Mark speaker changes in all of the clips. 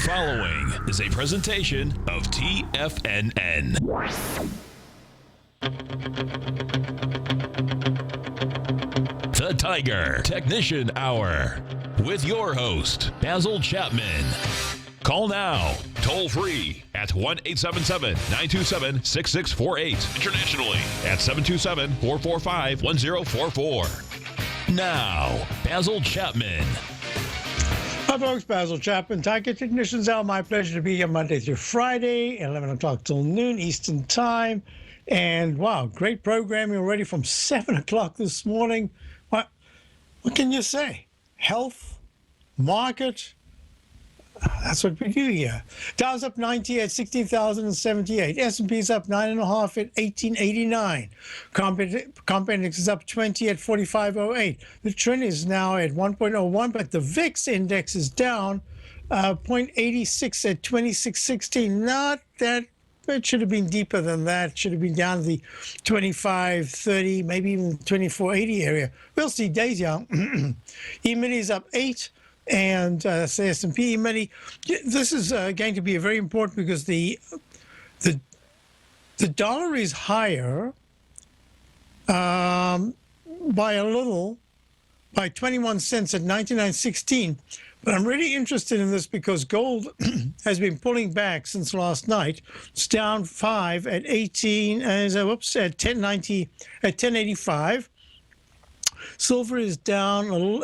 Speaker 1: following is a presentation of TFNN. The Tiger Technician Hour with your host, Basil Chapman. Call now, toll free at 1-877-927-6648. Internationally at 727-445-1044. Now, Basil Chapman.
Speaker 2: Hi folks, Basil Chapman, Tiger Technicians Hour. My pleasure to be here Monday through Friday, 11 o'clock till noon Eastern Time. And wow, great programming already from 7 o'clock this morning. What can you say? Health, market, that's what we do here. Dow's up 90 at 16,078. S&P's up 9.5 at 1889. Comp index is up 20 at 4508. The trend is now at 1.01, but the VIX index is down 0.86 at 2616. Not that. It should have been deeper than that. It should have been down to the 2530, maybe even 2480 area. We'll see. Days young. E-mini is up 8. And that's the S&P mini. This is going to be very important because the dollar is higher by a little, by 21 cents at 99.16. But I'm really interested in this because gold has been pulling back since last night. It's down 5 at 18, at 1090, at 1085. Silver is down a little,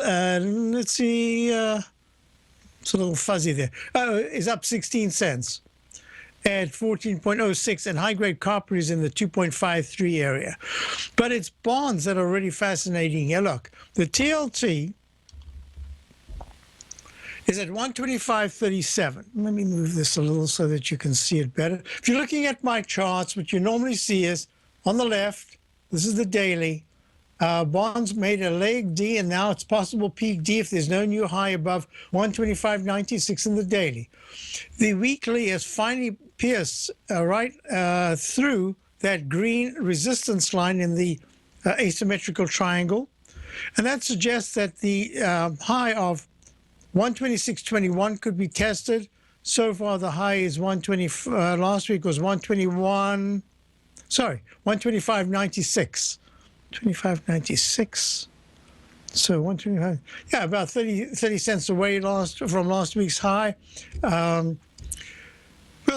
Speaker 2: let's see, it's a little fuzzy there. Is up 16 cents at 14.06, and high-grade copper is in the 2.53 area. But it's bonds that are really fascinating here. Look, the TLT is at 125.37. Let me move this a little so that you can see it better. If you're looking at my charts, what you normally see is on the left, this is the daily. Bonds made a leg D, and now it's possible peak D if there's no new high above 125.96 in the daily. The weekly has finally pierced right through that green resistance line in the asymmetrical triangle, and that suggests that the high of 126.21 could be tested. So far, the high is 120. Last week was 121. Sorry, 125.96. 25.96. So 125. Yeah, about 30 cents away from last week's high. We'll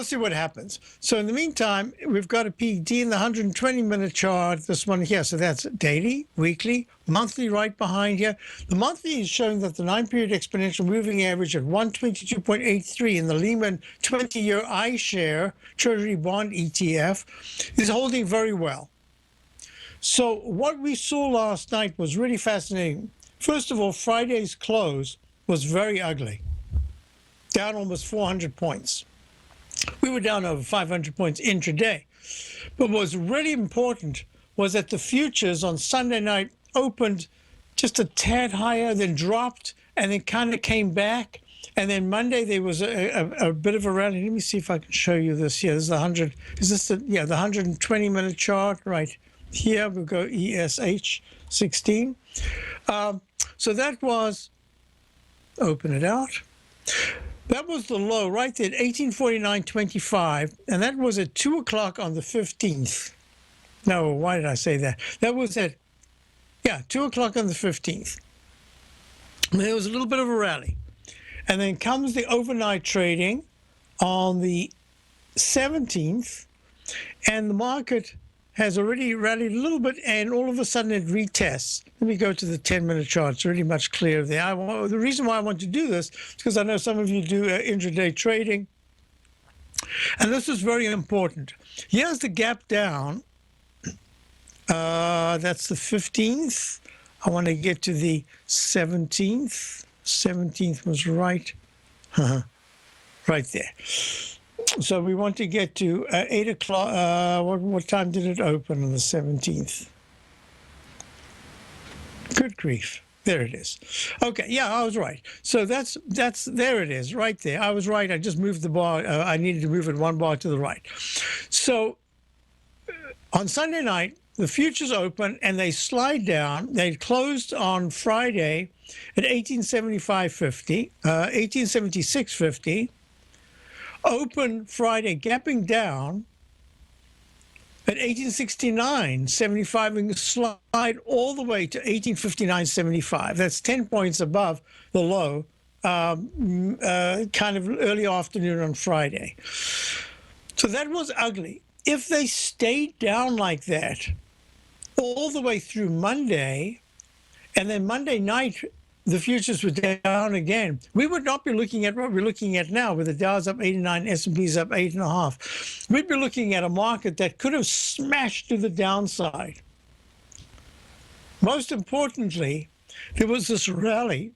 Speaker 2: see what happens. So in the meantime, we've got a peak D in the 120-minute chart, this one here. So that's daily, weekly, monthly right behind here. The monthly is showing that the 9-period exponential moving average at 122.83 in the Lehman 20-year iShare Treasury Bond ETF is holding very well. So what we saw last night was really fascinating. First of all, Friday's close was very ugly, down almost 400 points. We were down over 500 points intraday. But what was really important was that the futures on Sunday night opened just a tad higher, then dropped, and then kind of came back. And then Monday there was a bit of a rally. Let me see if I can show you this here. This is the 100. Is this the 120-minute chart right here? We'll go ESH 16. So that was, open it out. That was the low right there at 1849.25, and that was at 2 o'clock on the 15th. No, why did I say that? That was at, 2 o'clock on the 15th. And there was a little bit of a rally. And then comes the overnight trading on the 17th, and the market has already rallied a little bit, and all of a sudden it retests. Let me go to the 10-minute chart. It's really much clearer there. The reason why I want to do this is because I know some of you do intraday trading, and this is very important. Here's the gap down. That's the 15th. I want to get to the 17th. 17th was right there. So we want to get to 8 o'clock. What time did it open on the 17th? Good grief. There it is. Okay, yeah, I was right. So that's there it is, right there. I was right. I just moved the bar. I needed to move it one bar to the right. So on Sunday night, the futures open and they slide down. They closed on Friday at 1875.50, 1876.50. open Friday, gapping down at 1869.75 and slide all the way to 1859.75. That's 10 points above the low, kind of early afternoon on Friday. So that was ugly. If they stayed down like that all the way through Monday, and then Monday night, the futures were down again, we would not be looking at what we're looking at now, with the Dow's up 89, S&P's up 8.5. We'd be looking at a market that could have smashed to the downside. Most importantly, there was this rally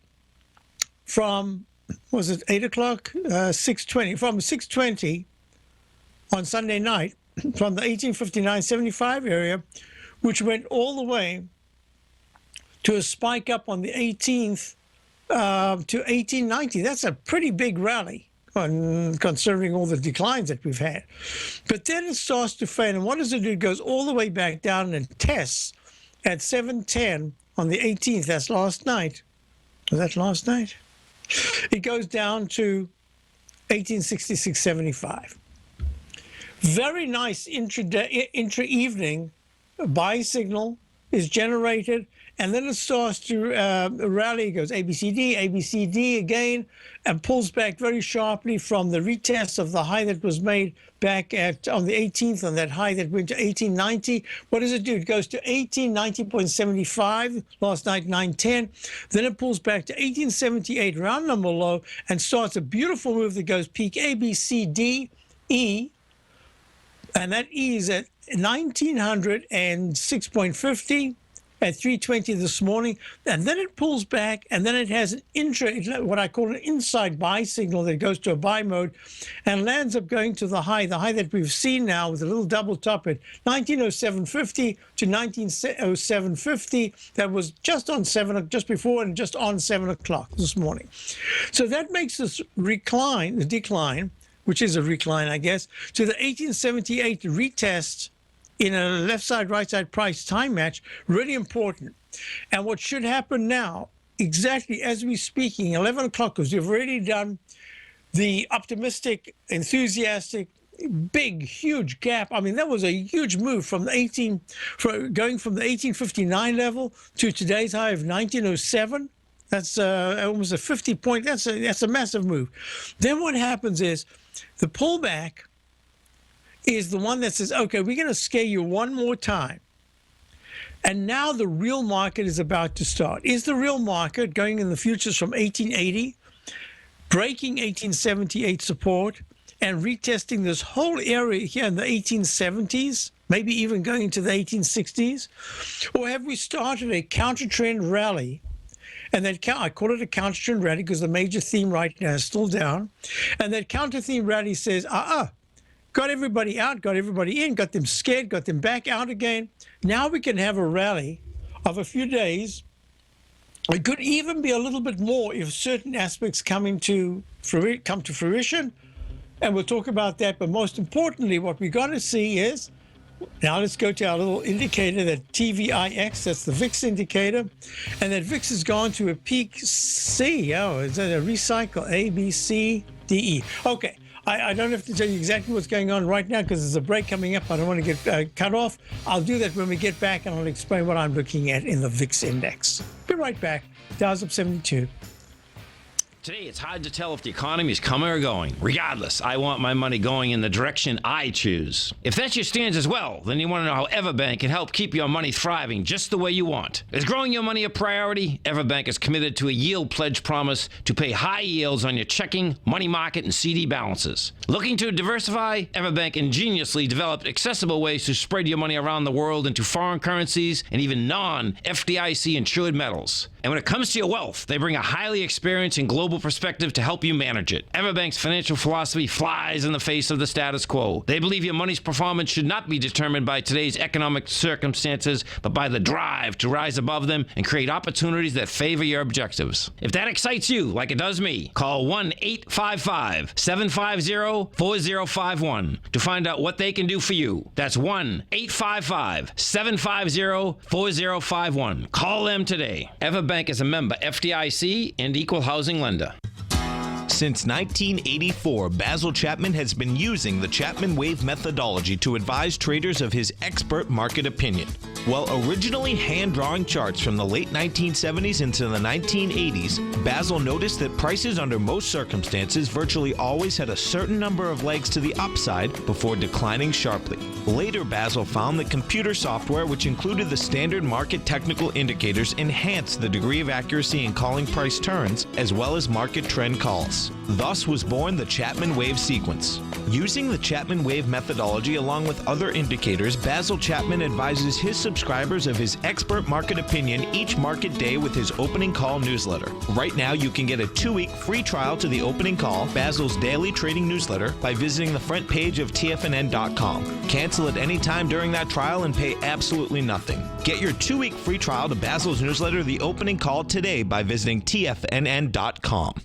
Speaker 2: from, was it 8 o'clock? 6:20, from 6:20 on Sunday night, from the 1859.75 area, which went all the way to a spike up on the 18th to 1890. That's a pretty big rally, considering all the declines that we've had. But then it starts to fade, and what does it do? It goes all the way back down and tests at 7:10 on the 18th. That's last night. Was that last night? It goes down to 1866.75. Very nice intra-evening buy signal is generated, and then it starts to rally. It goes ABCD, ABCD again, and pulls back very sharply from the retest of the high that was made back on the 18th, on that high that went to 1890. What does it do? It goes to 1890.75 last night, 9:10. Then it pulls back to 1878, round number low, and starts a beautiful move that goes peak ABCD, E, and that E is at 1906.50 at 3:20 this morning, and then it pulls back, and then it has an what I call an inside buy signal that goes to a buy mode and lands up going to the high that we've seen now with a little double top at 1907.50 to 1907.50. That was just on just before and just on 7 o'clock this morning. So that makes this decline, which is a recline, I guess, to the 1878 retest in a left side, right side price time match, really important. And what should happen now, exactly as we're speaking, 11 o'clock, because we've already done the optimistic, enthusiastic, big, huge gap. I mean, that was a huge move from going from the 1859 level to today's high of 1907. That's almost a 50-point. That's a massive move. Then what happens is the pullback is the one that says, okay, we're going to scare you one more time. And now the real market is about to start. Is the real market going in the futures from 1880, breaking 1878 support, and retesting this whole area here in the 1870s, maybe even going into the 1860s? Or have we started a counter-trend rally? And that I call it a counter-trend rally because the major theme right now is still down. And that counter-theme rally says, got everybody out, got everybody in, got them scared, got them back out again. Now we can have a rally of a few days. It could even be a little bit more if certain aspects come to fruition. And we'll talk about that. But most importantly, what we're going to see is, now let's go to our little indicator, that TVIX, that's the VIX indicator. And that VIX has gone to a peak C. Oh, is that a recycle? A, B, C, D, E. Okay. I don't have to tell you exactly what's going on right now because there's a break coming up. I don't want to get cut off. I'll do that when we get back, and I'll explain what I'm looking at in the VIX index. Be right back. Dow's up 72.
Speaker 3: Today, it's hard to tell if the economy is coming or going. Regardless, I want my money going in the direction I choose. If that's your stance as well, then you want to know how Everbank can help keep your money thriving just the way you want. Is growing your money a priority? Everbank is committed to a yield pledge promise to pay high yields on your checking, money market, and CD balances. Looking to diversify? Everbank ingeniously developed accessible ways to spread your money around the world into foreign currencies and even non-FDIC insured metals. And when it comes to your wealth, they bring a highly experienced and global perspective to help you manage it. Everbank's financial philosophy flies in the face of the status quo. They believe your money's performance should not be determined by today's economic circumstances, but by the drive to rise above them and create opportunities that favor your objectives. If that excites you, like it does me, call 1-855-750-4051 to find out what they can do for you. That's 1-855-750-4051. Call them today. Everbank is a member FDIC and equal housing lender.
Speaker 4: Since 1984, Basil Chapman has been using the Chapman Wave methodology to advise traders of his expert market opinion. While originally hand-drawing charts from the late 1970s into the 1980s, Basil noticed that prices under most circumstances virtually always had a certain number of legs to the upside before declining sharply. Later, Basil found that computer software, which included the standard market technical indicators, enhanced the degree of accuracy in calling price turns as well as market trend calls. Thus was born the Chapman Wave sequence. Using the Chapman Wave methodology along with other indicators, Basil Chapman advises his subscribers of his expert market opinion each market day with his opening call newsletter. Right now, you can get a 2-week free trial to the opening call, Basil's daily trading newsletter, by visiting the front page of TFNN.com. Cancel at any time during that trial and pay absolutely nothing. Get your 2-week free trial to Basil's newsletter, The Opening Call, today by visiting TFNN.com.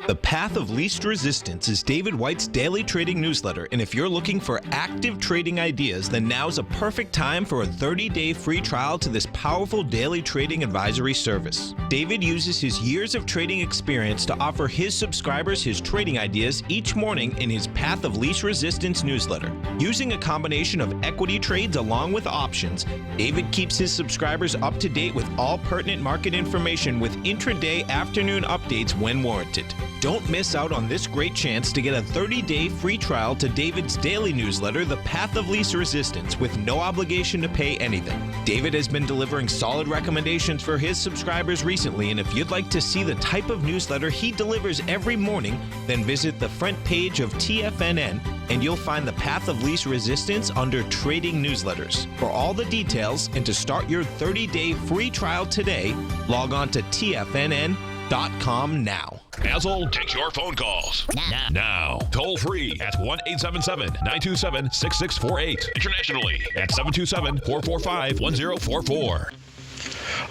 Speaker 4: The Path of Least Resistance is David White's daily trading newsletter, and if you're looking for active trading ideas, then now's a perfect time for a 30-day free trial to this powerful daily trading advisory service. David uses his years of trading experience to offer his subscribers his trading ideas each morning in his Path of Least Resistance newsletter. Using a combination of equity trades along with options, David keeps his subscribers up to date with all pertinent market information with intraday afternoon updates when warranted. Don't miss out on this great chance to get a 30-day free trial to David's daily newsletter, The Path of Least Resistance, with no obligation to pay anything. David has been delivering solid recommendations for his subscribers recently, and if you'd like to see the type of newsletter he delivers every morning, then visit the front page of TFNN and you'll find the Path of Least Resistance under Trading Newsletters. For all the details and to start your 30-day free trial today, log on to TFNN.com now.
Speaker 1: Basil takes your phone calls. Now. Toll free at 1-877-927-6648. Internationally at 727-445-1044.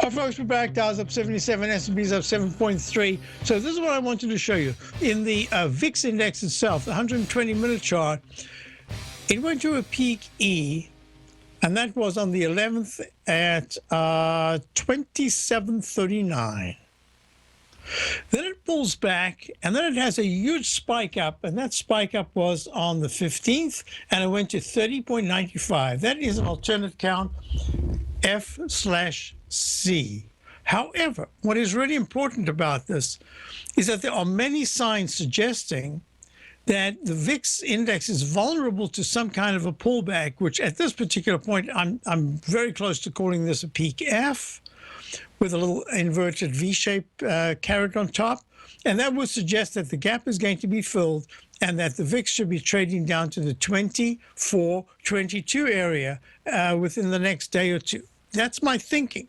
Speaker 2: Our folks, we're back. Dow's up 77, S&P's up 7.3. So this is what I wanted to show you. In the VIX index itself, the 120-minute chart, it went to a peak E, and that was on the 11th at 2739. Then it pulls back, and then it has a huge spike up, and that spike up was on the 15th, and it went to 30.95. That is an alternate count, F/C. However, what is really important about this is that there are many signs suggesting that the VIX index is vulnerable to some kind of a pullback, which at this particular point, I'm very close to calling this a peak F, with a little inverted V-shaped carrot on top. And that would suggest that the gap is going to be filled and that the VIX should be trading down to the 24, 22 area within the next day or two. That's my thinking.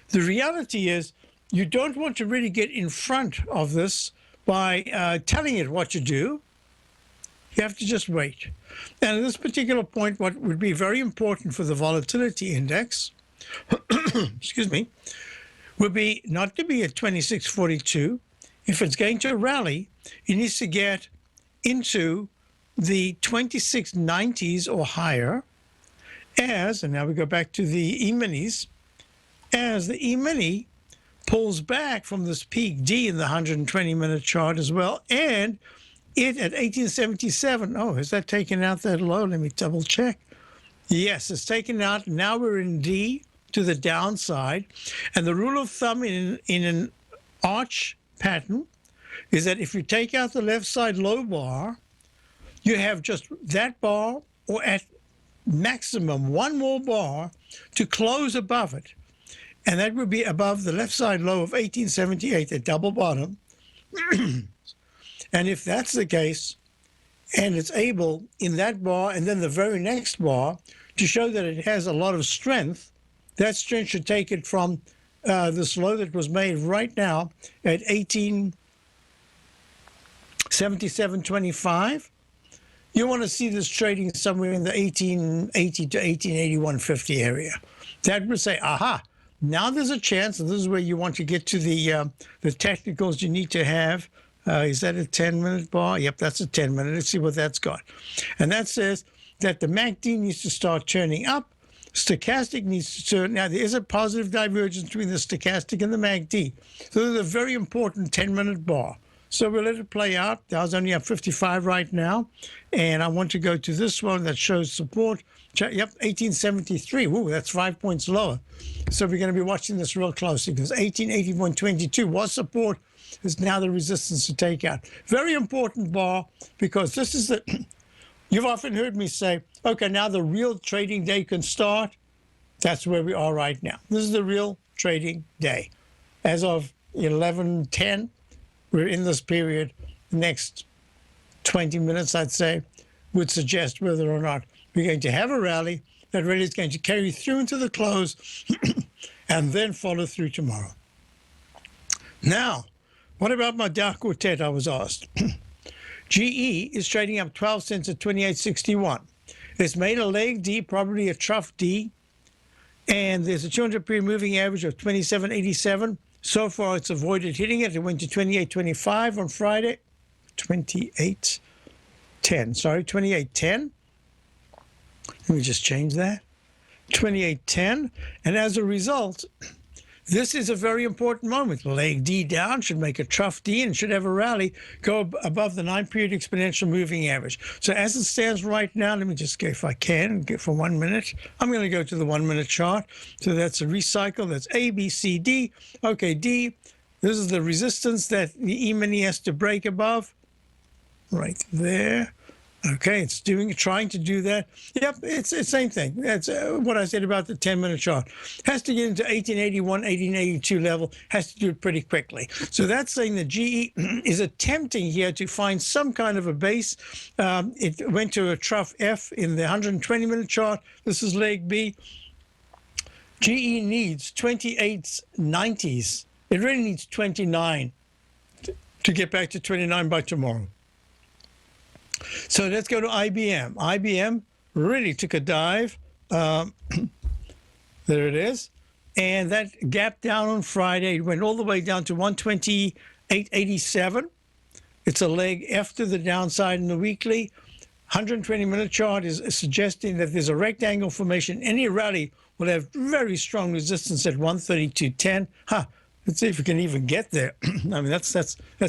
Speaker 2: The reality is you don't want to really get in front of this by telling it what to do. You have to just wait. And at this particular point, what would be very important for the volatility index, excuse me, would be not to be at 2642. If it's going to rally, it needs to get into the 2690s or higher as, and now we go back to the E-minis, as the E-mini pulls back from this peak D in the 120-minute chart as well, and it at 1877, oh, has that taken out that low? Let me double check. Yes, it's taken out. Now we're in D to the downside. And the rule of thumb in an arch pattern is that if you take out the left side low bar, you have just that bar or at maximum one more bar to close above it. And that would be above the left side low of 1878, the double bottom. And if that's the case, and it's able in that bar and then the very next bar to show that it has a lot of strength, that strength should take it from this low that was made right now at 1877.25. You want to see this trading somewhere in the 1880 to 1881.50 area. That would say, aha, now there's a chance, and this is where you want to get to the technicals you need to have. Is that a 10-minute bar? Yep, that's a 10-minute. Let's see what that's got. And that says that the MACD needs to start turning up. Stochastic needs to turn. Now, there is a positive divergence between the stochastic and the MACD. So there's a very important 10-minute bar. So we'll let it play out. Dow's only up 55 right now. And I want to go to this one that shows support. Yep, 1873. Ooh, that's 5 points lower. So we're going to be watching this real closely because 1880.22 was support, is now the resistance to take out. Very important bar because this is the, you've often heard me say, okay, now the real trading day can start. That's where we are right now. This is the real trading day. As of 11:10, we're in this period. The next 20 minutes, I'd say, would suggest whether or not we're going to have a rally. That rally is going to carry through into the close and then follow through tomorrow. Now, what about my Dow Quartet, I was asked. GE is trading up 12 cents at 28.61. It's made a leg D, probably a trough D, and there's a 200-period moving average of 27.87. So far, it's avoided hitting it. It went to 28.25 on Friday. 28.10. Sorry, 28.10. Let me just change that. 28.10. And as a result, this is a very important moment. Leg D down should make a trough D and should have a rally go above the 9-period exponential moving average. So as it stands right now, let me just go, if I can, get for 1 minute. I'm going to go to the 1 minute chart. So that's a recycle. That's A, B, C, D. Okay, D. This is the resistance that the E-mini has to break above. Right there. Okay, it's trying to do that. Yep, it's the same thing. That's what I said about the 10-minute chart. Has to get into 1881, 1882 level, has to do it pretty quickly. So that's saying that GE is attempting here to find some kind of a base. It went to a trough F in the 120-minute chart. This is leg B. GE needs 28.90s. It really needs 29 to get back to 29 by tomorrow. So let's go to IBM. IBM really took a dive. There it is. And that gap down on Friday went all the way down to 128.87. It's a leg F to the downside in the weekly. 120-minute chart is suggesting that there's a rectangle formation. Any rally will have very strong resistance at 132.10. Let's see if we can even get there. I mean, that's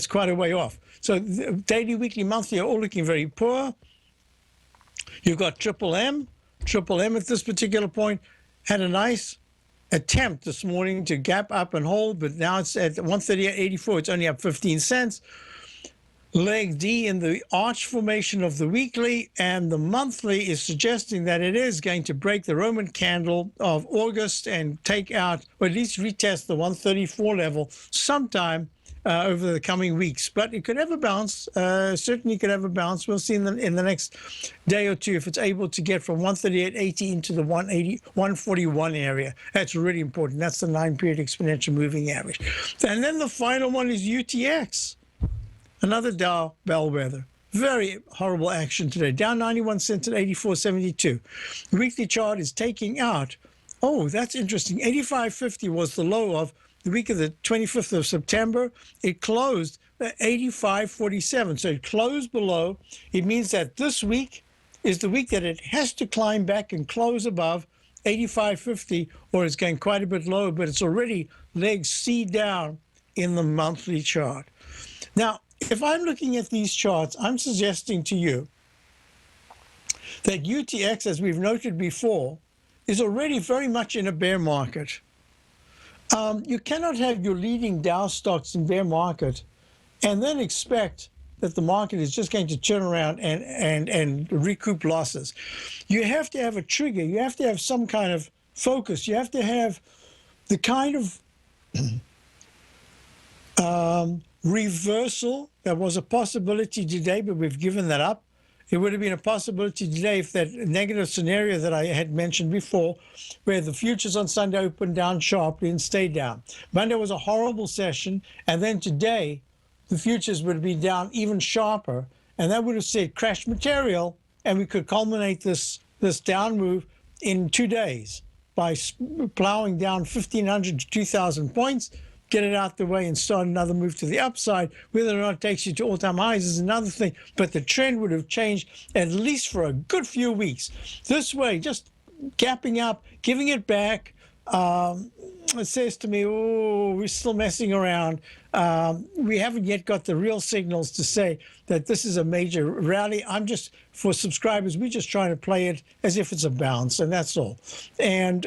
Speaker 2: quite a way off. So daily, weekly, monthly are all looking very poor. You've got Triple M. Triple M at this particular point had a nice attempt this morning to gap up and hold, but now it's at 138.84. It's only up 15 cents. Leg D in the arch formation of the weekly, and the monthly is suggesting that it is going to break the Roman candle of August and take out, or at least retest the 134 level sometime over the coming weeks. But it could have a bounce, certainly could have a bounce. We'll see in the next day or two if it's able to get from 138.80 into the 141 area. That's really important. That's the 9-period exponential moving average. And then the final one is UTX. Another Dow bellwether. Very horrible action today. Down 91 cents at 84.72. The weekly chart is taking out, oh, that's interesting. 85.50 was the low of the week of the 25th of September. It closed at 85.47. So it closed below. It means that this week is the week that it has to climb back and close above 85.50, or it's going quite a bit low, but it's already leg C down in the monthly chart. Now, if I'm looking at these charts, I'm suggesting to you that UTX, as we've noted before, is already very much in a bear market. You cannot have your leading Dow stocks in bear market and then expect that the market is just going to turn around and recoup losses. You have to have a trigger. You have to have some kind of focus. You have to have the kind of reversal that was a possibility today, but we've given that up. It would have been a possibility today if that negative scenario that I had mentioned before, where the futures on Sunday opened down sharply and stayed down. Monday was a horrible session, and then today the futures would have been down even sharper, and that would have said crash material, and we could culminate this down move in 2 days by plowing down 1,500 to 2,000 points, get it out the way and start another move to the upside. Whether or not it takes you to all-time highs is another thing, but the trend would have changed at least for a good few weeks. This way, just gapping up, giving it back, says to me, oh, we're still messing around. We haven't yet got the real signals to say that this is a major rally. For subscribers, we're just trying to play it as if it's a bounce, and that's all. And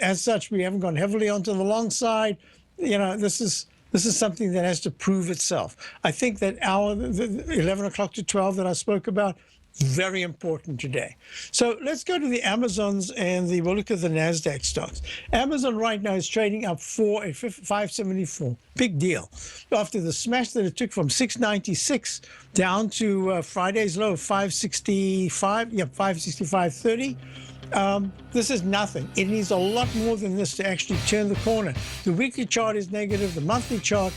Speaker 2: as such, we haven't gone heavily onto the long side. This is something that has to prove itself. I think that the 11 o'clock to 12 that I spoke about, very important today. So let's go to the Amazons and we'll look at the NASDAQ stocks. Amazon right now is trading up 574. Big deal. After the smash that it took from 696 down to Friday's low of 565, 565.30. This is nothing. It needs a lot more than this to actually turn the corner. The weekly chart is negative. The monthly chart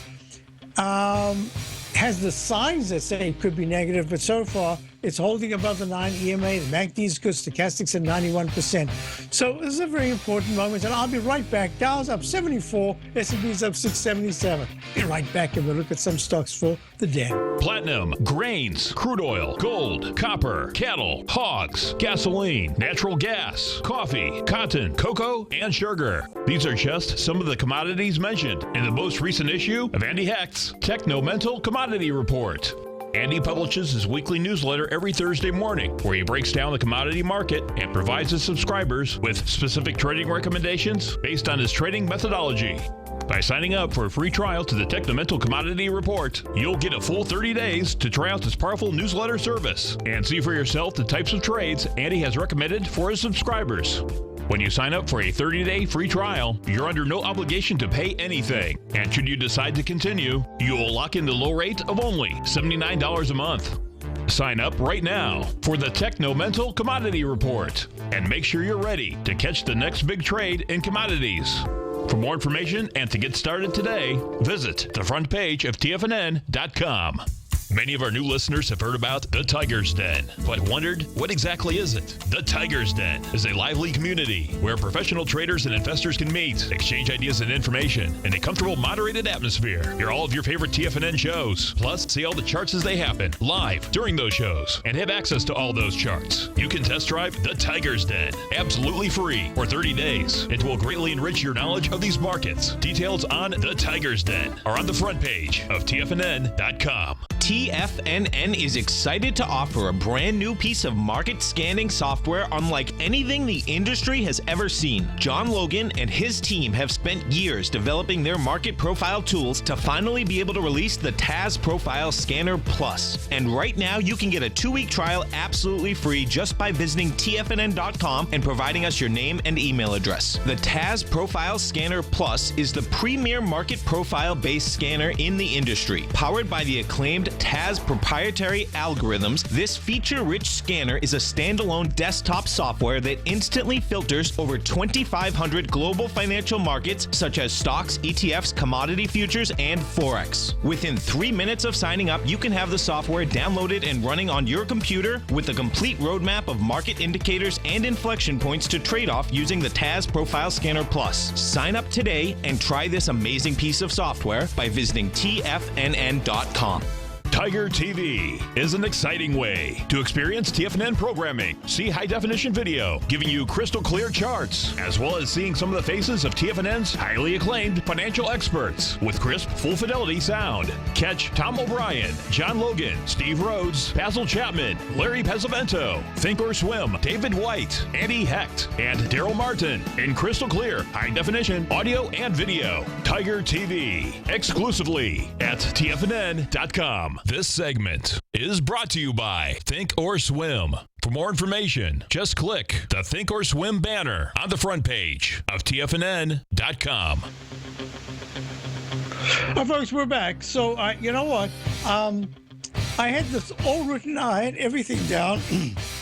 Speaker 2: has the signs that say it could be negative, but so far it's holding above the 9 EMA. The MACD is good. Stochastics at 91%. So this is a very important moment, and I'll be right back. Dow's up 74. S&P's up 677. Be right back, and we'll look at some stocks for the day.
Speaker 1: Platinum, grains, crude oil, gold, copper, cattle, hogs, gasoline, natural gas, coffee, cotton, cocoa, and sugar. These are just some of the commodities mentioned in the most recent issue of Andy Hecht's Techno-Mental Commodity Report. Andy publishes his weekly newsletter every Thursday morning, where he breaks down the commodity market and provides his subscribers with specific trading recommendations based on his trading methodology. By signing up for a free trial to the Techno-Mental Commodity Report, you'll get a full 30 days to try out this powerful newsletter service and see for yourself the types of trades Andy has recommended for his subscribers. When you sign up for a 30-day free trial, you're under no obligation to pay anything. And should you decide to continue, you will lock in the low rate of only $79 a month. Sign up right now for the Techno-Mental Commodity Report and make sure you're ready to catch the next big trade in commodities. For more information and to get started today, visit the front page of TFNN.com. Many of our new listeners have heard about the Tiger's Den, but wondered, what exactly is it? The Tiger's Den is a lively community where professional traders and investors can meet, exchange ideas and information in a comfortable, moderated atmosphere. Hear all of your favorite TFNN shows, plus see all the charts as they happen live during those shows, and have access to all those charts. You can test drive the Tiger's Den absolutely free for 30 days. It will greatly enrich your knowledge of these markets. Details on the Tiger's Den are on the front page of TFNN.com.
Speaker 4: TFNN is excited to offer a brand new piece of market scanning software unlike anything the industry has ever seen. John Logan and his team have spent years developing their market profile tools to finally be able to release the TAS Profile Scanner Plus. And right now you can get a 2-week trial absolutely free just by visiting TFNN.com and providing us your name and email address. The TAS Profile Scanner Plus is the premier market profile-based scanner in the industry. Powered by the acclaimed TAS proprietary algorithms, this feature-rich scanner is a standalone desktop software that instantly filters over 2,500 global financial markets such as stocks, ETFs, commodity futures, and Forex. Within 3 minutes of signing up, you can have the software downloaded and running on your computer with a complete roadmap of market indicators and inflection points to trade off using the TAS Profile Scanner Plus. Sign up today and try this amazing piece of software by visiting TFNN.com.
Speaker 1: Tiger TV is an exciting way to experience TFNN programming. See high-definition video, giving you crystal clear charts, as well as seeing some of the faces of TFNN's highly acclaimed financial experts with crisp, full-fidelity sound. Catch Tom O'Brien, John Logan, Steve Rhodes, Basil Chapman, Larry Pesavento, Think or Swim, David White, Andy Hecht, and Daryl Martin in crystal clear, high-definition audio and video. Tiger TV, exclusively at TFNN.com. This segment is brought to you by Think or Swim. For more information, just click the Think or Swim banner on the front page of TFNN.com.
Speaker 2: Folks, we're back. So, you know what? I had this all written. I had everything down.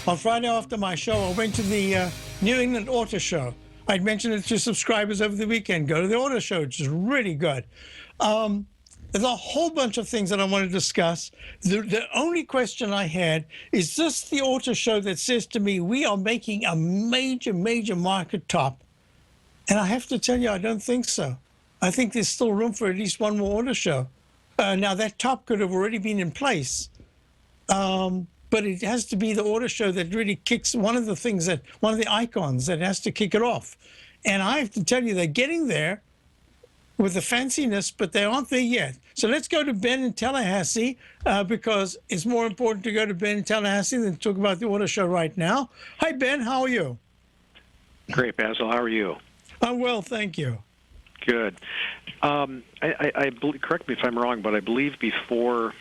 Speaker 2: On Friday after my show, I went to the New England Auto Show. I'd mentioned it to subscribers over the weekend. Go to the Auto Show, which is really good. There's a whole bunch of things that I want to discuss. The only question I had is this the auto show that says to me, we are making a major, major market top? And I have to tell you, I don't think so. I think there's still room for at least one more auto show. Now, that top could have already been in place. But it has to be the auto show that really kicks one of the icons that has to kick it off. And I have to tell you, they're getting there. with the fanciness, but they aren't there yet. So let's go to Ben in Tallahassee because it's more important to go to Ben in Tallahassee than talk about the auto show right now. Hi, Ben. How are you?
Speaker 5: Great, Basil. How are you?
Speaker 2: I'm well, thank you.
Speaker 5: Good. Correct me if I'm wrong, but I believe before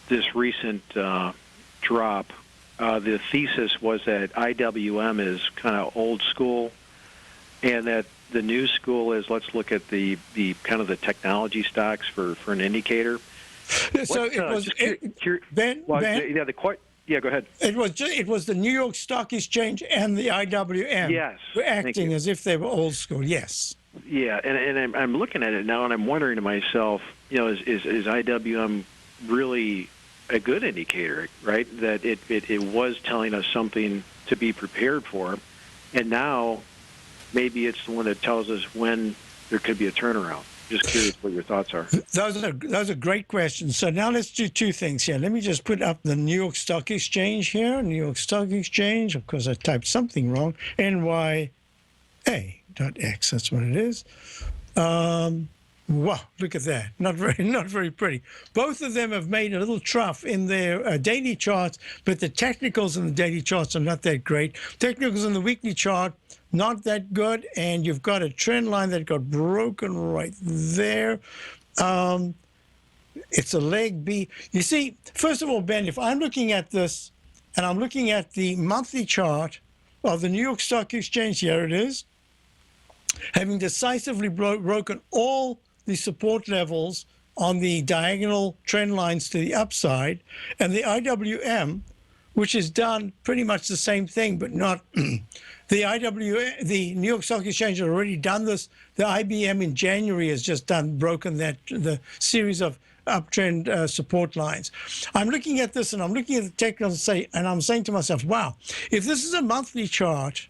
Speaker 5: this recent drop, the thesis was that IWM is kind of old school, and that the new school is let's look at the kind of the technology stocks for an indicator.
Speaker 2: So it was Ben.
Speaker 5: Well,
Speaker 2: Ben?
Speaker 5: Yeah, go ahead.
Speaker 2: It was the New York Stock Exchange and the IWM.
Speaker 5: Yes,
Speaker 2: were acting as if they were old school. Yes.
Speaker 5: Yeah, and I'm looking at it now, and I'm wondering to myself, is IWM really a good indicator, right? That it was telling us something to be prepared for, and now maybe it's the one that tells us when there could be a turnaround. Just curious what your thoughts are.
Speaker 2: Those are great questions. So now let's do two things here. Let me just put up the New York Stock Exchange here. New York Stock Exchange. Of course, I typed something wrong. NYA.X. That's what it is. Wow, look at that. Not very pretty. Both of them have made a little trough in their daily charts, but the technicals in the daily charts are not that great. Technicals in the weekly chart, not that good, and you've got a trend line that got broken right there. It's a leg B. You see, first of all, Ben, if I'm looking at this, and I'm looking at the monthly chart of the New York Stock Exchange, here it is, having decisively broken all the support levels on the diagonal trend lines to the upside, and the IWM, which has done pretty much the same thing, but not the New York Stock Exchange has already done this. The IBM in January has just broken the series of uptrend support lines. I'm looking at this and I'm looking at the technicals and I'm saying to myself, wow, if this is a monthly chart,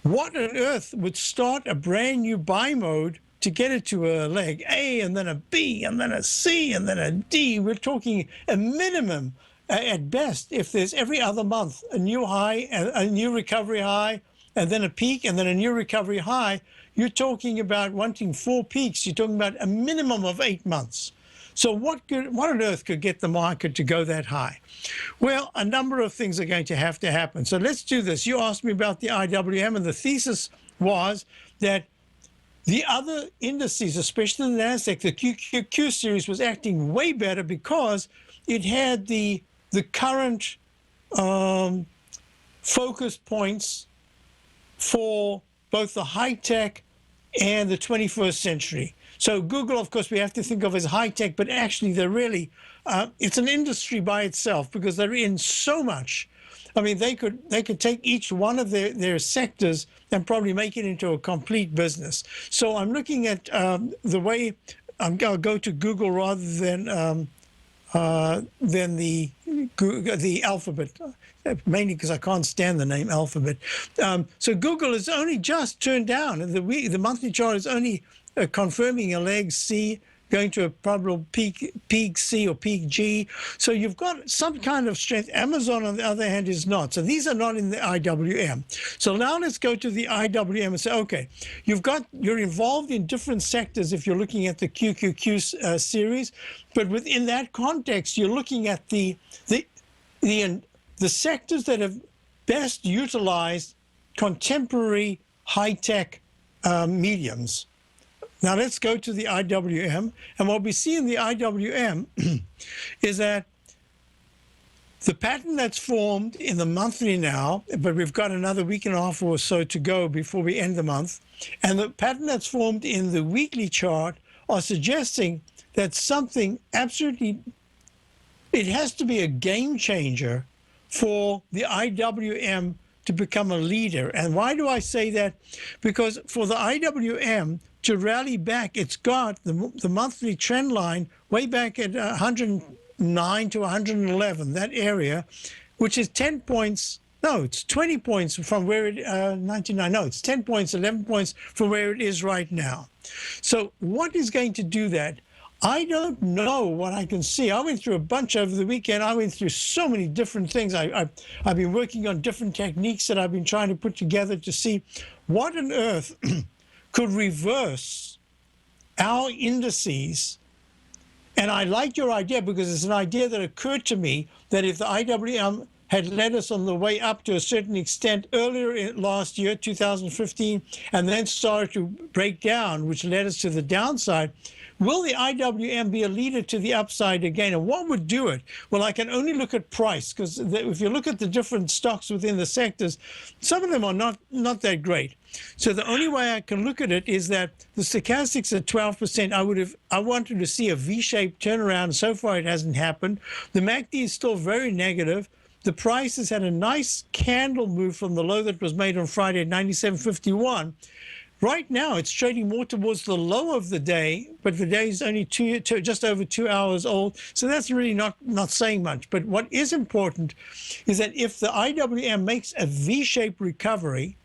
Speaker 2: what on earth would start a brand new buy mode to get it to a leg A and then a B and then a C and then a D? We're talking a minimum at best, if there's every other month a new high, a new recovery high, and then a peak and then a new recovery high, you're talking about wanting 4 peaks. You're talking about a minimum of 8 months. So what on earth could get the market to go that high? Well, a number of things are going to have to happen. So let's do this. You asked me about the IWM, and the thesis was that the other indices, especially the NASDAQ, the QQQ series, was acting way better because it had the current focus points for both the high-tech and the 21st century. So Google, of course, we have to think of as high-tech, but actually they're really, it's an industry by itself because they're in so much. I mean, they could take each one of their sectors and probably make it into a complete business. So I'm looking at the way, I'll go to Google rather than the Alphabet, mainly because I can't stand the name Alphabet. So Google has only just turned down, and the monthly chart is only confirming a leg C going to a probable peak C or peak G. So you've got some kind of strength. Amazon, on the other hand, is not. So these are not in the IWM. So now let's go to the IWM and say, okay, you're involved in different sectors if you're looking at the QQQ series, but within that context, you're looking at the sectors that have best utilized contemporary high-tech mediums. Now let's go to the IWM, and what we see in the IWM is that the pattern that's formed in the monthly now, but we've got another week and a half or so to go before we end the month, and the pattern that's formed in the weekly chart are suggesting that something absolutely, it has to be a game changer for the IWM to become a leader. And why do I say that? Because for the IWM to rally back, it's got the monthly trend line way back at 109 to 111, that area, which is 10 points. No, it's 20 points from where it, 99. No, it's 10 points, 11 points from where it is right now. So what is going to do that? I don't know what I can see. I went through a bunch over the weekend. I went through so many different things. I've been working on different techniques that I've been trying to put together to see what on earth could reverse our indices. And I like your idea because it's an idea that occurred to me that if the IWM had led us on the way up to a certain extent earlier in last year, 2015, and then started to break down, which led us to the downside, will the IWM be a leader to the upside again? And what would do it? Well, I can only look at price, because if you look at the different stocks within the sectors, some of them are not that great. So the only way I can look at it is that the stochastics at 12%, I wanted to see a V-shaped turnaround. So far, it hasn't happened. The MACD is still very negative. The price has had a nice candle move from the low that was made on Friday at 97.51. Right now, it's trading more towards the low of the day, but the day is only just over 2 hours old. So that's really not saying much. But what is important is that if the IWM makes a V-shaped recovery,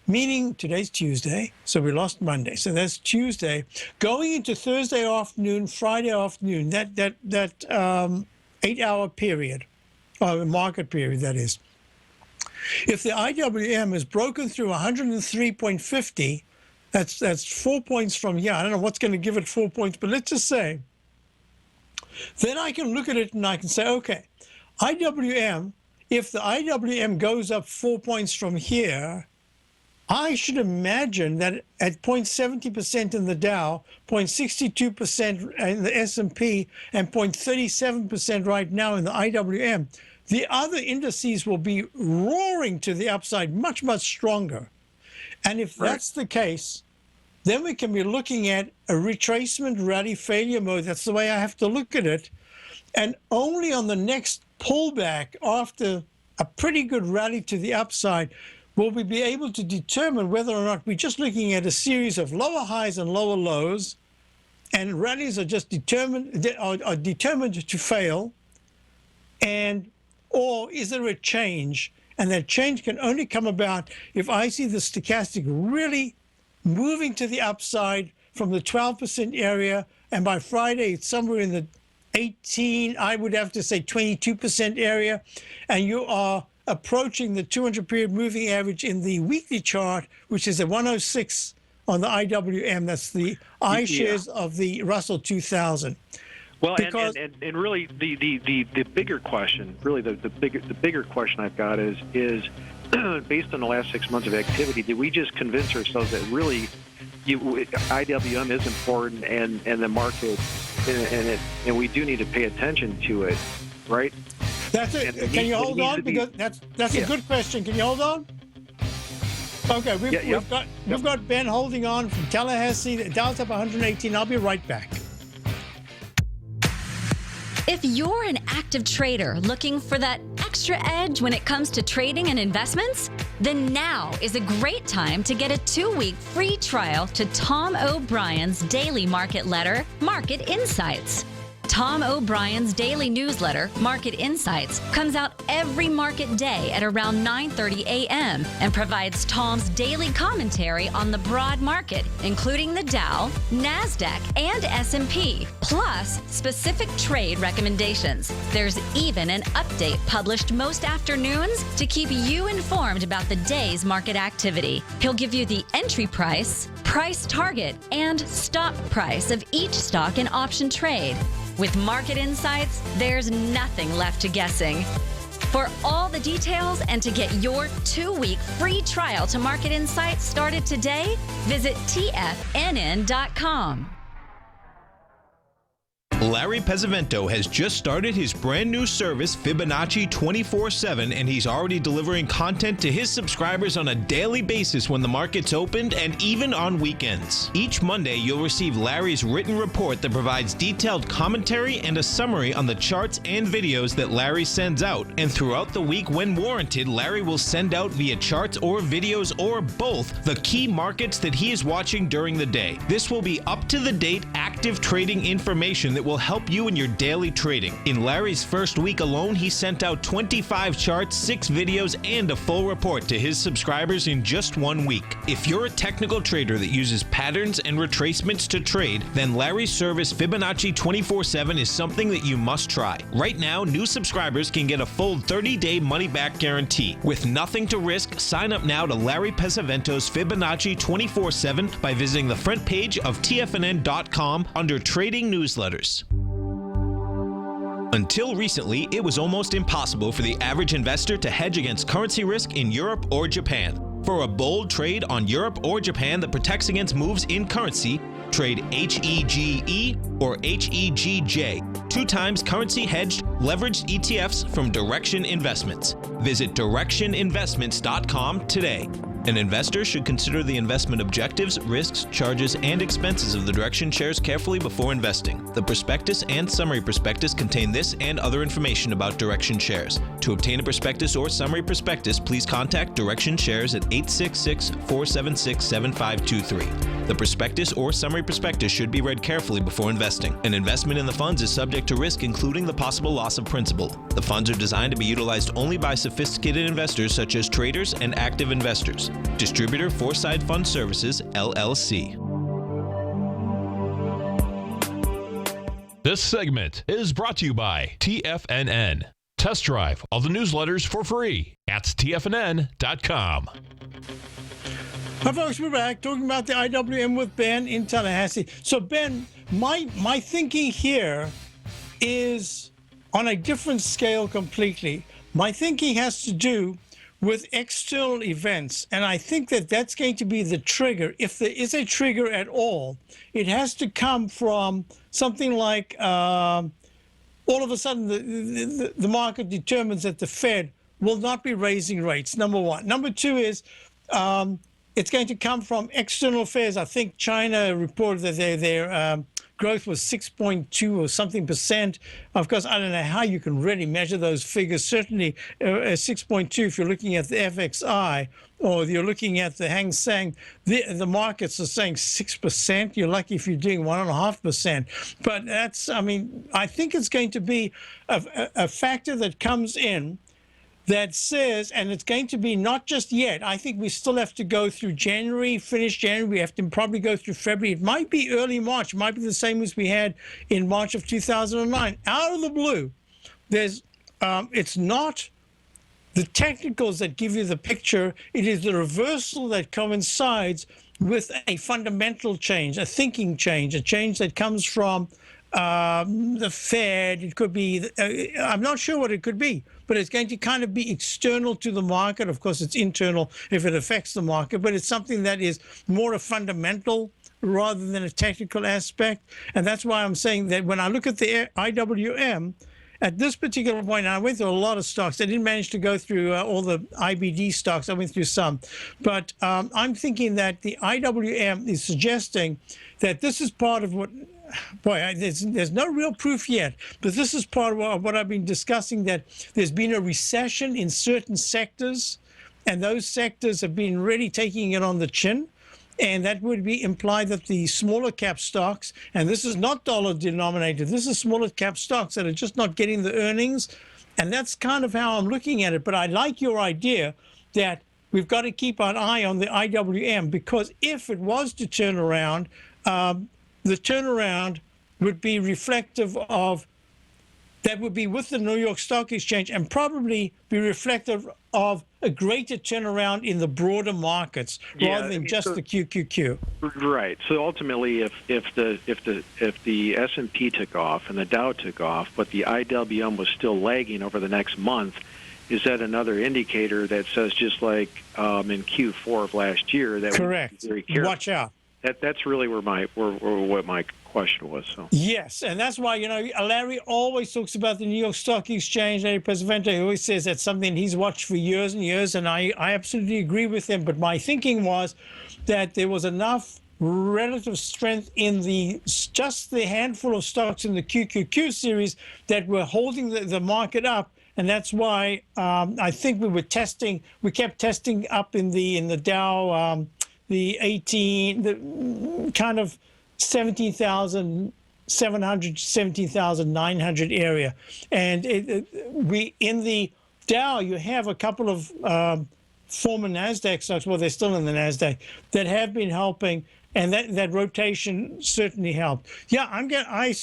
Speaker 2: meaning today's Tuesday, so we lost Monday, so that's Tuesday, going into Thursday afternoon, Friday afternoon, that 8-hour period, or market period, that is. If the IWM is broken through 103.50, that's 4 points from here. I don't know what's going to give it 4 points, but let's just say. Then I can look at it and I can say, okay, IWM, if the IWM goes up 4 points from here, I should imagine that at 0.70% in the Dow, 0.62% in the S&P, and 0.37% right now in the IWM, the other indices will be roaring to the upside much, much stronger. And if that's the case, then we can be looking at a retracement rally failure mode. That's the way I have to look at it. And only on the next pullback after a pretty good rally to the upside will we be able to determine whether or not we're just looking at a series of lower highs and lower lows, and rallies are just determined to fail, or is there a change? And that change can only come about if I see the stochastic really moving to the upside from the 12% area, and by Friday it's somewhere in the 18, I would have to say 22% area, and you are approaching the 200-period moving average in the weekly chart, which is a 106 on the IWM. That's the iShares of the Russell 2000.
Speaker 5: Well, and really the bigger question, really the bigger question I've got is based on the last 6 months of activity, did we just convince ourselves that really IWM is important and the market and we do need to pay attention to it, right?
Speaker 2: That's it. Can you hold on? Because that's a good question. Can you hold on? Okay, we've got Ben holding on from Tallahassee. The Dow's up 118. I'll be right back.
Speaker 6: If you're an active trader looking for that extra edge when it comes to trading and investments, then now is a great time to get a 2-week free trial to Tom O'Brien's daily market letter, Market Insights. Tom O'Brien's daily newsletter, Market Insights, comes out every market day at around 9:30 a.m. and provides Tom's daily commentary on the broad market, including the Dow, NASDAQ, and S&P, plus specific trade recommendations. There's even an update published most afternoons to keep you informed about the day's market activity. He'll give you the entry price, price target, and stop price of each stock and option trade. With Market Insights, there's nothing left to guessing. For all the details and to get your 2-week free trial to Market Insights started today, visit TFNN.com.
Speaker 4: Larry Pesavento has just started his brand new service, Fibonacci 24/7, and he's already delivering content to his subscribers on a daily basis when the market's opened and even on weekends. Each Monday, you'll receive Larry's written report that provides detailed commentary and a summary on the charts and videos that Larry sends out. And throughout the week, when warranted, Larry will send out via charts or videos or both the key markets that he is watching during the day. This will be up-to-the-date, active trading information that will help you in your daily trading. In Larry's first week alone, he sent out 25 charts, 6 videos, and a full report to his subscribers in just 1 week. If you're a technical trader that uses patterns and retracements to trade, then Larry's service Fibonacci 24/7 is something that you must try. Right now, new subscribers can get a full 30-day money-back guarantee. With nothing to risk, sign up now to Larry Pesavento's Fibonacci 24/7 by visiting the front page of TFNN.com under Trading Newsletters. Until recently, it was almost impossible for the average investor to hedge against currency risk in Europe or Japan. For a bold trade on Europe or Japan that protects against moves in currency, trade HEGE or HEGJ, 2 times currency hedged leveraged ETFs from Direction Investments. Visit directioninvestments.com today. An investor should consider the investment objectives, risks, charges, and expenses of the Direction shares carefully before investing. The prospectus and summary prospectus contain this and other information about Direction shares. To obtain a prospectus or summary prospectus, please contact Direction Shares at 866-476-7523. The prospectus or summary prospectus should be read carefully before investing. An investment in the funds is subject to risk, including the possible loss of principal. The funds are designed to be utilized only by sophisticated investors such as traders and active investors. Distributor Foreside Fund Services, LLC.
Speaker 1: This segment is brought to you by TFNN. Test drive all the newsletters for free at TFNN.com.
Speaker 2: Hi, folks. We're back talking about the IWM with Ben in Tallahassee. So, Ben, my thinking here is on a different scale completely. My thinking has to do with external events, and I think that that's going to be the trigger. If there is a trigger at all, it has to come from something like all of a sudden the market determines that the Fed will not be raising rates, number one. Number two is it's going to come from external affairs. I think China reported that their growth was 6.2 or something percent. Of course, I don't know how you can really measure those figures. Certainly 6.2 if you're looking at the FXI or you're looking at the Hang Seng, the markets are saying 6%. You're lucky if you're doing 1.5%. But that's, I mean, I think it's going to be a factor that comes in that says, and it's going to be not just yet, I think we still have to go through January, finish January, we have to probably go through February. It might be early March, it might be the same as we had in March of 2009. Out of the blue, there's, it's not the technicals that give you the picture, it is the reversal that coincides with a fundamental change, a thinking change, a change that comes from the Fed. It could be, I'm not sure what it could be, but it's going to kind of be external to the market. Of course, it's internal if it affects the market, but it's something that is more a fundamental rather than a technical aspect. And that's why I'm saying that when I look at the IWM, at this particular point, I went through a lot of stocks. I didn't manage to go through all the IBD stocks. I went through some. But I'm thinking that the IWM is suggesting that this is part of what, boy, there's no real proof yet, but this is part of what I've been discussing, that there's been a recession in certain sectors, and those sectors have been really taking it on the chin. And that would be implied that the smaller cap stocks, and this is not dollar denominated, this is smaller cap stocks that are just not getting the earnings. And that's kind of how I'm looking at it. But I like your idea that we've got to keep an eye on the IWM, because if it was to turn around, the turnaround would be reflective of, that would be with the New York Stock Exchange and probably be reflective of a greater turnaround in the broader markets rather than just the QQQ.
Speaker 5: Right. So ultimately, if the S&P took off and the Dow took off, but the IWM was still lagging over the next month, is that another indicator that says, just like in Q4 of last year, that
Speaker 2: correct?
Speaker 5: Very careful.
Speaker 2: Watch out.
Speaker 5: That's really what my question was. So.
Speaker 2: Yes, and that's why, you know, Larry always talks about the New York Stock Exchange. Larry Pesavento, he always says that's something he's watched for years and years, and I absolutely agree with him. But my thinking was that there was enough relative strength in just the handful of stocks in the QQQ series that were holding the market up. And that's why I think we kept testing up in the Dow, the kind of 17,000 17,700, 17,900 area. And we in the Dow, you have a couple of former NASDAQ stocks, well, they're still in the NASDAQ, that have been helping. And that rotation certainly helped. Yeah, I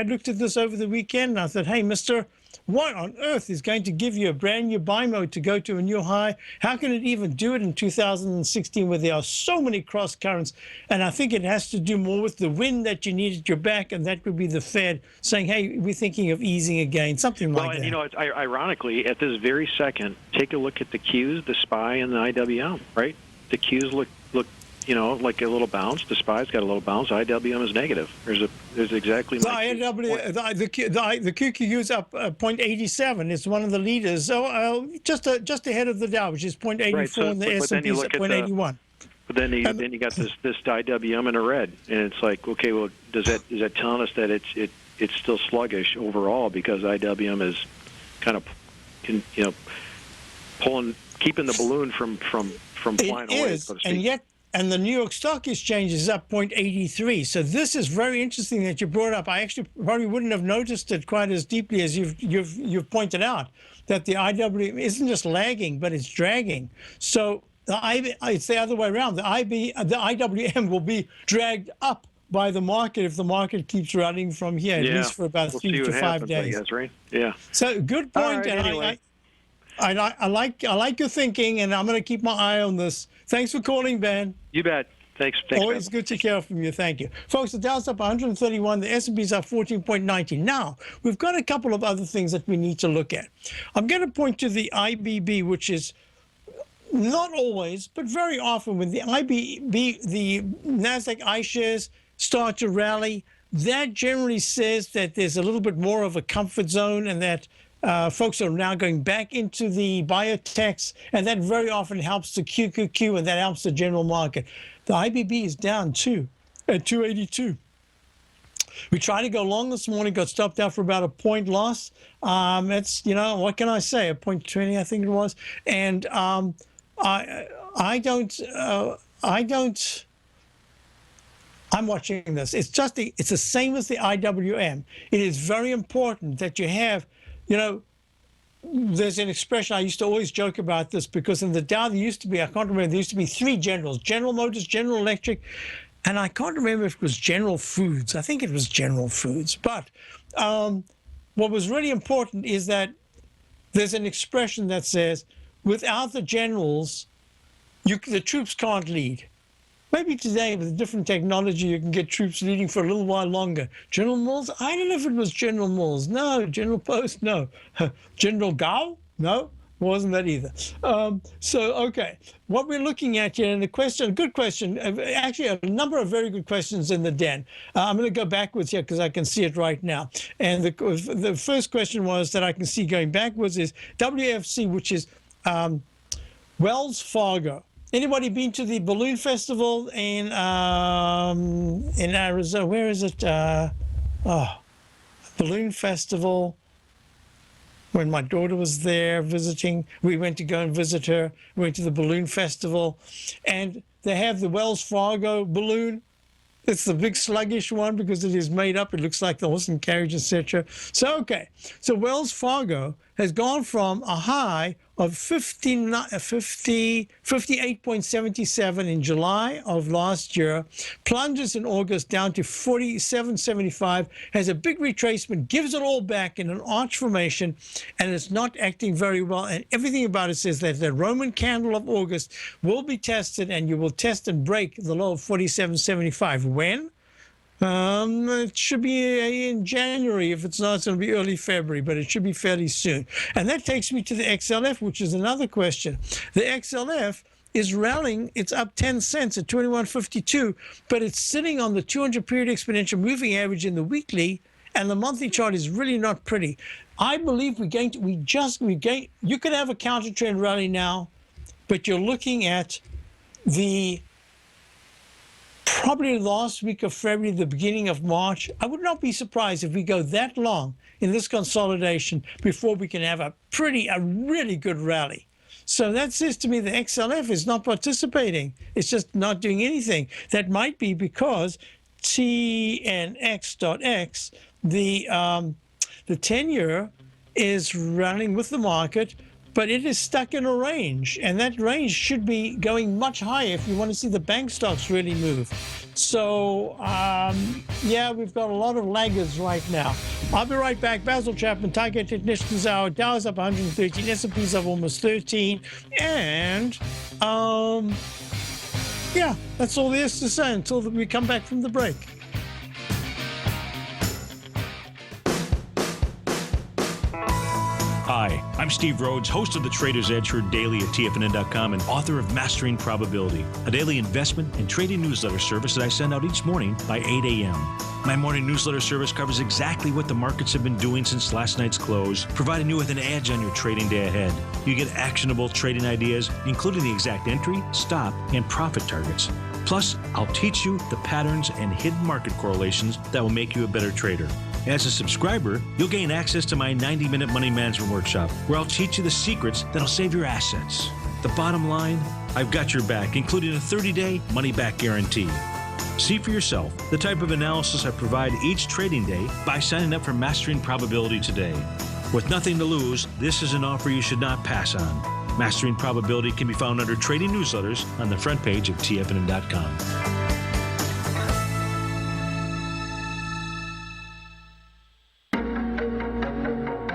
Speaker 2: looked at this over the weekend and I thought, hey, mister, what on earth is going to give you a brand new buy mode to go to a new high? How can it even do it in 2016 where there are so many cross currents? And I think it has to do more with the wind that you need at your back, and that would be the Fed saying, hey, we're thinking of easing again, something like that.
Speaker 5: Well, and you know, it's, ironically, at this very second, take a look at the Qs, the SPY, and the IWM, right? The Qs look you know, like a little bounce. The SPY's got a little bounce. IWM is negative. There's exactly
Speaker 2: the QQQ is up 0.87. It's one of the leaders. So just ahead of the Dow, which is 0.84,
Speaker 5: right, so,
Speaker 2: and the S&P is at 0.81.
Speaker 5: But then you got this IWM in a red, and it's like, okay, well, is that telling us that it's still sluggish overall because IWM is kind of, you know, keeping the balloon from flying away, so to speak.
Speaker 2: And the New York Stock Exchange is up 0.83. So this is very interesting that you brought up. I actually probably wouldn't have noticed it quite as deeply as you've pointed out, that the IWM isn't just lagging, but it's dragging. So it's the other way around. The IWM will be dragged up by the market if the market keeps running from here, at least for about 3 to 5 days.
Speaker 5: I guess, right? Yeah.
Speaker 2: So good point.
Speaker 5: Right, anyway.
Speaker 2: I like your thinking, and I'm going to keep my eye on this. Thanks for calling, Ben.
Speaker 5: You bet. Thanks.
Speaker 2: Always good to hear from you. Thank you. Folks, the Dow's up 131. The S&P's up 14.90. Now, we've got a couple of other things that we need to look at. I'm going to point to the IBB, which is not always, but very often when the IBB, the NASDAQ iShares start to rally, that generally says that there's a little bit more of a comfort zone and that folks are now going back into the biotechs, and that very often helps the QQQ, and that helps the general market. The IBB is down too, at 282. We tried to go long this morning, got stopped out for about a point loss. It's, you know, what can I say, a 0.20, I think it was. And I'm watching this. It's the same as the IWM. It is very important that you have, you know, there's an expression, I used to always joke about this, because in the Dow there used to be, I can't remember, there used to be 3 generals, General Motors, General Electric, and I can't remember if it was General Foods. I think it was General Foods. But what was really important is that there's an expression that says, without the generals, the troops can't lead. Maybe today, with different technology, you can get troops leading for a little while longer. General Mills? I don't know if it was General Mills. No. General Post? No. General Gao? No. Wasn't that either. Okay. What we're looking at here, and a good question, actually a number of very good questions in the den. I'm going to go backwards here because I can see it right now. And the first question was that I can see going backwards is WFC, which is Wells Fargo. Anybody been to the balloon festival in Arizona? Where is it? Balloon festival. When my daughter was there visiting, we went to go and visit her. We went to the balloon festival, and they have the Wells Fargo balloon. It's the big sluggish one because it is made up. It looks like the horse and carriage, etc. So, okay. So Wells Fargo has gone from a high of 58.77 in July of last year, plunges in August down to 47.75, has a big retracement, gives it all back in an arch formation, and it's not acting very well. And everything about it says that the Roman candle of August will be tested, and you will test and break the low of 47.75. When? It should be in January. If it's not, it's going to be early February, but it should be fairly soon. And that takes me to the XLF, which is another question. The XLF is rallying. It's up 10 cents at 21.52, but it's sitting on the 200-period exponential moving average in the weekly, and the monthly chart is really not pretty. I believe you could have a counter trend rally now, but you're looking at the probably last week of February, the beginning of March. I would not be surprised if we go that long in this consolidation before we can have a really good rally. So that says to me the XLF is not participating. It's just not doing anything. That might be because TNX.X, the 10-year is running with the market, but it is stuck in a range, and that range should be going much higher if you want to see the bank stocks really move. So, yeah, we've got a lot of laggards right now. I'll be right back. Basil Chapman, Tiger Technicians Hour. Dow's up 113, S&P's up almost 13, and yeah, that's all there is to say until we come back from the break.
Speaker 7: Hi, I'm Steve Rhodes, host of the Trader's Edge heard daily at TFNN.com and author of Mastering Probability, a daily investment and trading newsletter service that I send out each morning by 8 a.m. My morning newsletter service covers exactly what the markets have been doing since last night's close, providing you with an edge on your trading day ahead. You get actionable trading ideas, including the exact entry, stop, and profit targets. Plus, I'll teach you the patterns and hidden market correlations that will make you a better trader. As a subscriber, you'll gain access to my 90-minute money management workshop, where I'll teach you the secrets that'll save your assets. The bottom line, I've got your back, including a 30-day money-back guarantee. See for yourself the type of analysis I provide each trading day by signing up for Mastering Probability today. With nothing to lose, this is an offer you should not pass on. Mastering Probability can be found under Trading Newsletters on the front page of TFNN.com.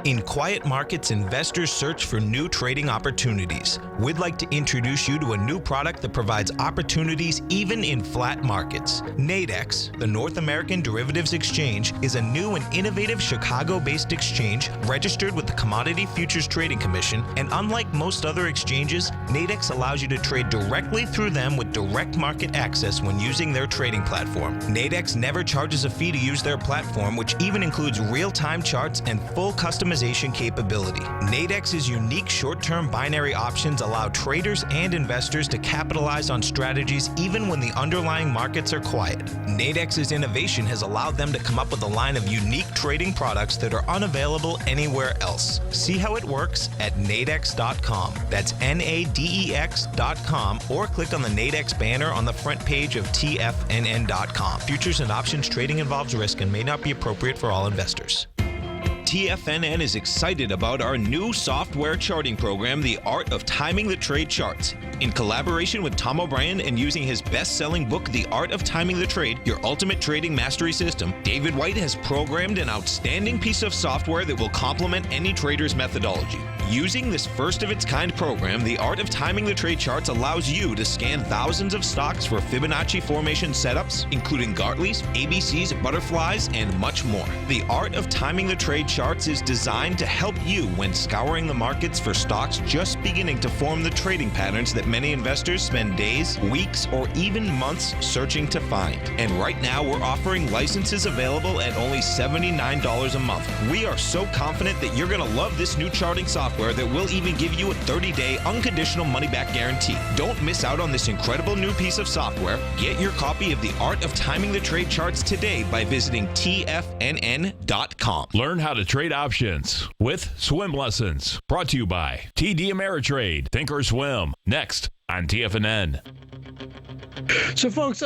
Speaker 4: In quiet markets, investors search for new trading opportunities. We'd like to introduce you to a new product that provides opportunities even in flat markets. Nadex, the North American Derivatives Exchange, is a new and innovative Chicago-based exchange registered with the Commodity Futures Trading Commission, and unlike most other exchanges, Nadex allows you to trade directly through them with direct market access when using their trading platform. Nadex never charges a fee to use their platform, which even includes real-time charts and full customization capability. Nadex's unique short-term binary options allow traders and investors to capitalize on strategies even when the underlying markets are quiet. Nadex's innovation has allowed them to come up with a line of unique trading products that are unavailable anywhere else. See how it works at nadex.com. That's NADEX.com, or click on the Nadex banner on the front page of TFNN.com. Futures and options trading involves risk and may not be appropriate for all investors. TFNN is excited about our new software charting program, The Art of Timing the Trade Charts. In collaboration with Tom O'Brien and using his best-selling book, The Art of Timing the Trade, Your Ultimate Trading Mastery System, David White has programmed an outstanding piece of software that will complement any trader's methodology. Using this first-of-its-kind program, The Art of Timing the Trade Charts allows you to scan thousands of stocks for Fibonacci formation setups, including Gartley's, ABC's, butterflies, and much more. The Art of Timing the Trade Charts is designed to help you when scouring the markets for stocks just beginning to form the trading patterns that many investors spend days, weeks, or even months searching to find. And right now, we're offering licenses available at only $79 a month. We are so confident that you're going to love this new charting software that will even give you a 30-day unconditional money-back guarantee. Don't miss out on this incredible new piece of software. Get your copy of The Art of Timing the Trade Charts today by visiting TFNN.com.
Speaker 1: Learn how to trade options with swim lessons. Brought to you by TD Ameritrade. Think or swim. Next on TFNN.
Speaker 2: So, folks,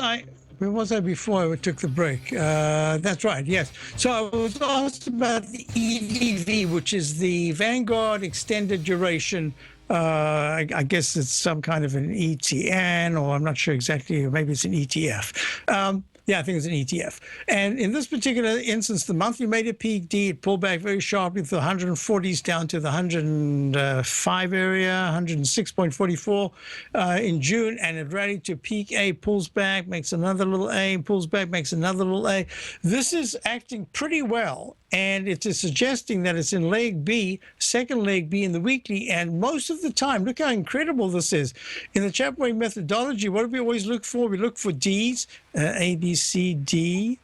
Speaker 2: where was I before I took the break? That's right, yes. So I was asked about the EDV, which is the Vanguard Extended Duration. I guess it's some kind of an ETN, or I'm not sure exactly, or maybe it's an ETF. Yeah, I think it's an ETF. And in this particular instance, the monthly made a peak D. It pulled back very sharply to the 140s down to the 105 area, 106.44 in June, and it rallied to peak A, pulls back, makes another little A, pulls back, makes another little A. This is acting pretty well, and it is suggesting that it's in leg B, second leg B in the weekly, and most of the time, look how incredible this is. In the Chapman methodology, what do we always look for? We look for Ds, A, B, C, D,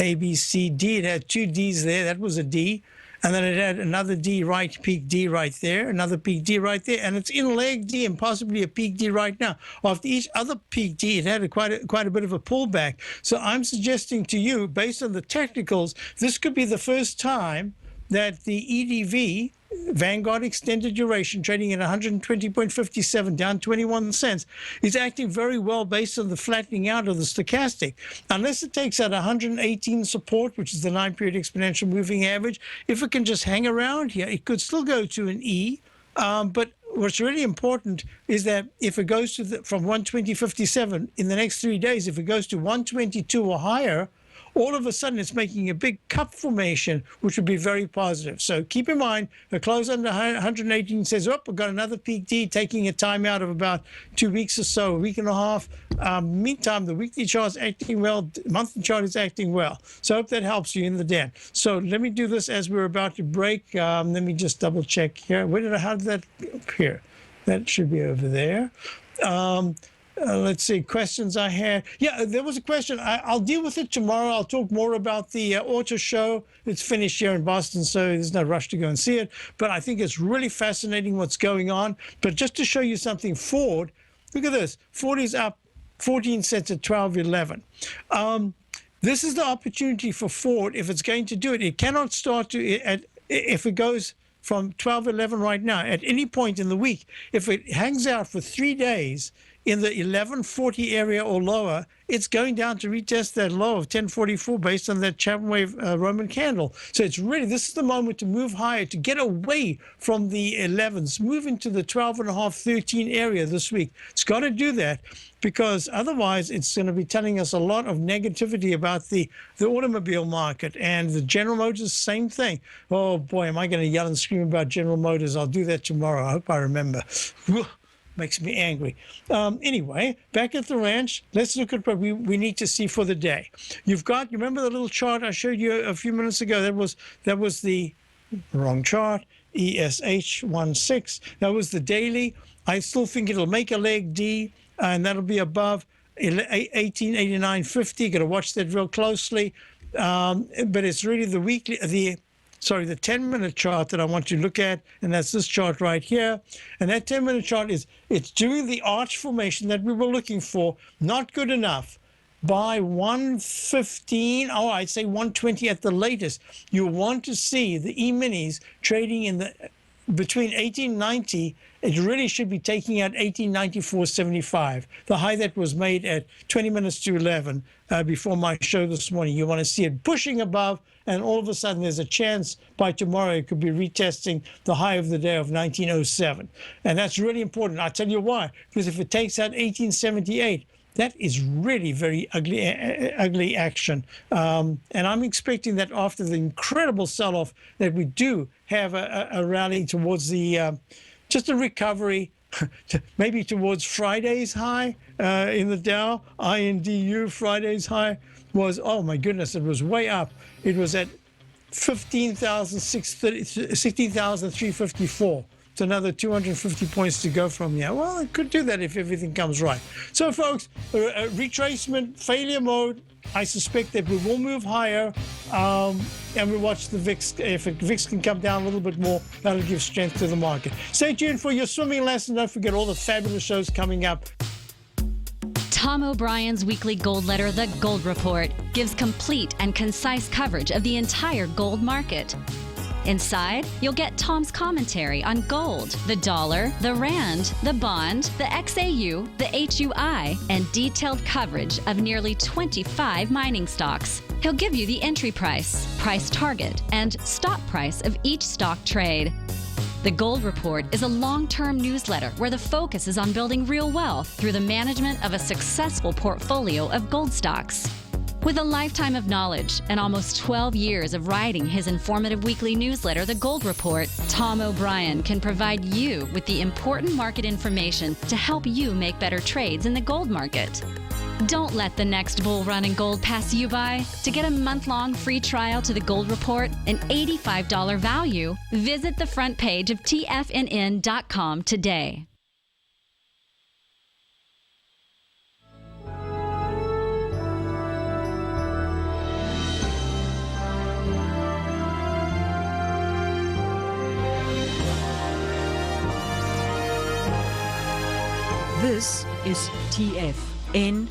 Speaker 2: A, B, C, D. It had two Ds there. That was a D. And then it had another D right, peak D right there, another peak D right there. And it's in leg D and possibly a peak D right now. After each other peak D, it had quite a bit of a pullback. So I'm suggesting to you, based on the technicals, this could be the first time that the EDV Vanguard extended duration, trading at 120.57, down 21 cents, is acting very well based on the flattening out of the stochastic. Unless it takes out 118 support, which is the 9-period exponential moving average, if it can just hang around here, it could still go to an E. But what's really important is that if it goes to from 120.57 in the next 3 days, if it goes to 122 or higher, all of a sudden it's making a big cup formation, which would be very positive. So keep in mind, a close under 118 says, oh, we've got another peak D, taking a timeout of about 2 weeks or so, a week and a half. Meantime, the weekly chart is acting well, monthly chart is acting well. So I hope that helps you in the den. So let me do this as we're about to break. Let me just double check here. How did that appear? That should be over there. Let's see, questions I had. Yeah, there was a question. I'll deal with it tomorrow. I'll talk more about the auto show. It's finished here in Boston, so there's no rush to go and see it. But I think it's really fascinating what's going on. But just to show you something, Ford, look at this. Ford is up 14 cents at 12.11. This is the opportunity for Ford if it's going to do it. It cannot start to, if it goes from 12.11 right now, at any point in the week, if it hangs out for 3 days, in the 1140 area or lower, it's going down to retest that low of 1044 based on that Chapman wave Roman candle. So it's really, this is the moment to move higher, to get away from the 11s, move into the 12.5, 13 area this week. It's got to do that because otherwise it's going to be telling us a lot of negativity about the automobile market. And the General Motors, same thing. Oh boy, am I going to yell and scream about General Motors. I'll do that tomorrow. I hope I remember. Makes me angry. Anyway, back at the ranch, let's look at what we need to see for the day. You remember the little chart I showed you a few minutes ago? That was the wrong chart, ESH16. That was the daily. I still think it'll make a leg D, and that'll be above 1889.50. Got to watch that real closely. But it's really the weekly, the 10-minute chart that I want you to look at, and that's this chart right here. And that 10-minute chart it's doing the arch formation that we were looking for, not good enough. By 115, I'd say 120 at the latest, you want to see the E-minis trading in between 1890, it really should be taking out 1894.75, the high that was made at 20 minutes to 11 before my show this morning. You want to see it pushing above, and all of a sudden there's a chance by tomorrow it could be retesting the high of the day of 1907. And that's really important. I'll tell you why. Because if it takes out 1878, that is really very ugly action. And I'm expecting that after the incredible sell-off that we do have a rally towards the, just a recovery, maybe towards Friday's high in the Dow. INDU Friday's high was, oh my goodness, it was way up. It was at 16,354. It's another 250 points to go from here. Well, it could do that if everything comes right. So, folks, retracement, failure mode. I suspect that we will move higher, and we watch the VIX. If VIX can come down a little bit more, that'll give strength to the market. Stay tuned for your swimming lesson. Don't forget all the fabulous shows coming up.
Speaker 6: Tom O'Brien's weekly gold letter, The Gold Report, gives complete and concise coverage of the entire gold market. Inside, you'll get Tom's commentary on gold, the dollar, the rand, the bond, the XAU, the HUI, and detailed coverage of nearly 25 mining stocks. He'll give you the entry price, price target, and stop price of each stock trade. The Gold Report is a long-term newsletter where the focus is on building real wealth through the management of a successful portfolio of gold stocks. With a lifetime of knowledge and almost 12 years of writing his informative weekly newsletter, The Gold Report, Tom O'Brien can provide you with the important market information to help you make better trades in the gold market. Don't let the next bull run in gold pass you by. To get a month-long free trial to The Gold Report, an $85 value, visit the front page of TFNN.com today.
Speaker 8: This is TFNN.